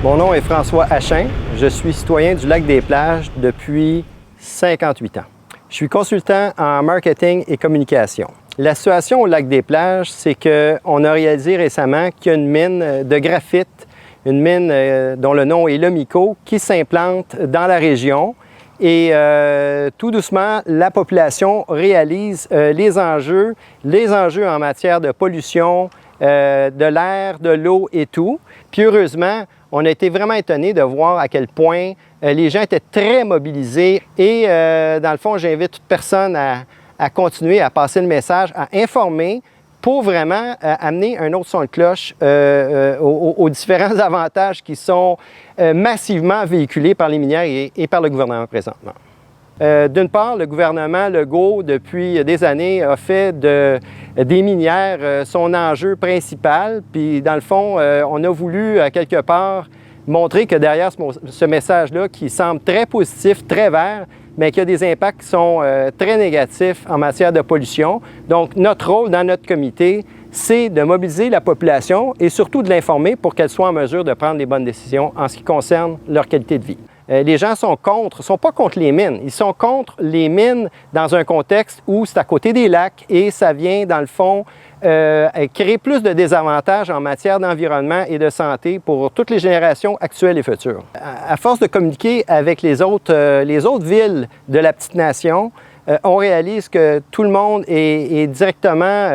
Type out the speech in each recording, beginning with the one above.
Mon nom est François Hachin. Je suis citoyen du Lac-des-Plages depuis 58 ans. Je suis consultant en marketing et communication. La situation au Lac-des-Plages, c'est qu'on a réalisé récemment qu'il y a une mine de graphite, une mine dont le nom est Lomico, qui s'implante dans la région. Et tout doucement, la population réalise les enjeux en matière de pollution, de l'air, de l'eau et tout. Puis heureusement, on a été vraiment étonnés de voir à quel point les gens étaient très mobilisés. Et dans le fond, j'invite toute personne à continuer à passer le message, à informer pour vraiment amener un autre son de cloche aux différents avantages qui sont massivement véhiculés par les minières et par le gouvernement présentement. D'une part, le gouvernement Legault, depuis des années, a fait des minières son enjeu principal. Puis, dans le fond, on a voulu, quelque part, montrer que derrière ce message-là, qui semble très positif, très vert, mais qu'il y a des impacts qui sont très négatifs en matière de pollution. Donc, notre rôle dans notre comité, c'est de mobiliser la population et surtout de l'informer pour qu'elle soit en mesure de prendre les bonnes décisions en ce qui concerne leur qualité de vie. Les gens sont pas contre les mines. Ils sont contre les mines dans un contexte où c'est à côté des lacs et ça vient, dans le fond, créer plus de désavantages en matière d'environnement et de santé pour toutes les générations actuelles et futures. À force de communiquer avec les autres villes de la petite nation, on réalise que tout le monde est directement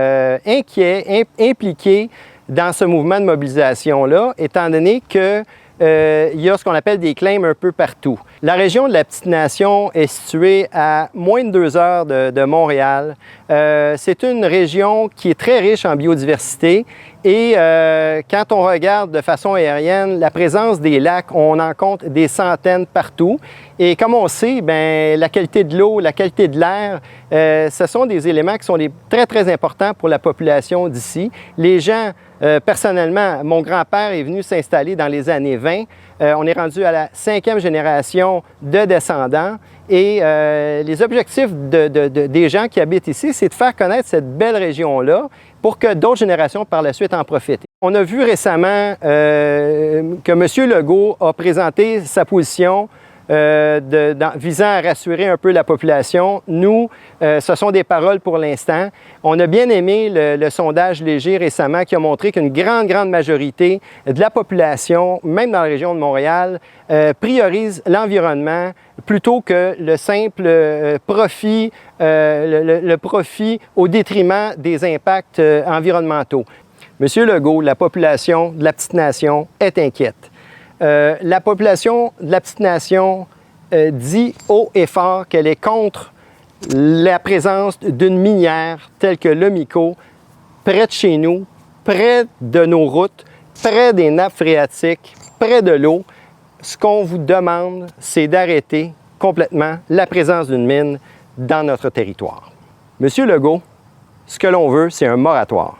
inquiet, impliqué dans ce mouvement de mobilisation-là, étant donné que il y a ce qu'on appelle des claims un peu partout. La région de la Petite Nation est située à moins de 2 heures de Montréal. C'est une région qui est très riche en biodiversité et quand on regarde de façon aérienne la présence des lacs, on en compte des centaines partout. Et comme on sait, bien, la qualité de l'eau, la qualité de l'air, ce sont des éléments qui sont très, très importants pour la population d'ici. Les gens, personnellement, mon grand-père est venu s'installer dans les années 20. On est rendu à la 5e génération de descendants. Et les objectifs des gens qui habitent ici, c'est de faire connaître cette belle région-là pour que d'autres générations par la suite en profitent. On a vu récemment que M. Legault a présenté sa position visant à rassurer un peu la population. Nous, ce sont des paroles pour l'instant. On a bien aimé le sondage léger récemment qui a montré qu'une grande majorité de la population, même dans la région de Montréal, priorise l'environnement plutôt que le simple profit, le profit au détriment des impacts environnementaux. Monsieur Legault, la population de la Petite Nation est inquiète. La population de la Petite Nation dit haut et fort qu'elle est contre la présence d'une minière telle que Lomico près de chez nous, près de nos routes, près des nappes phréatiques, près de l'eau. Ce qu'on vous demande, c'est d'arrêter complètement la présence d'une mine dans notre territoire. Monsieur Legault, ce que l'on veut, c'est un moratoire.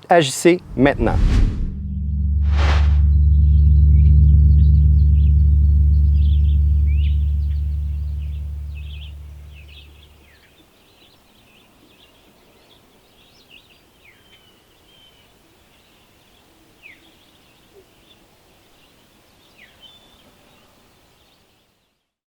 Agissez maintenant.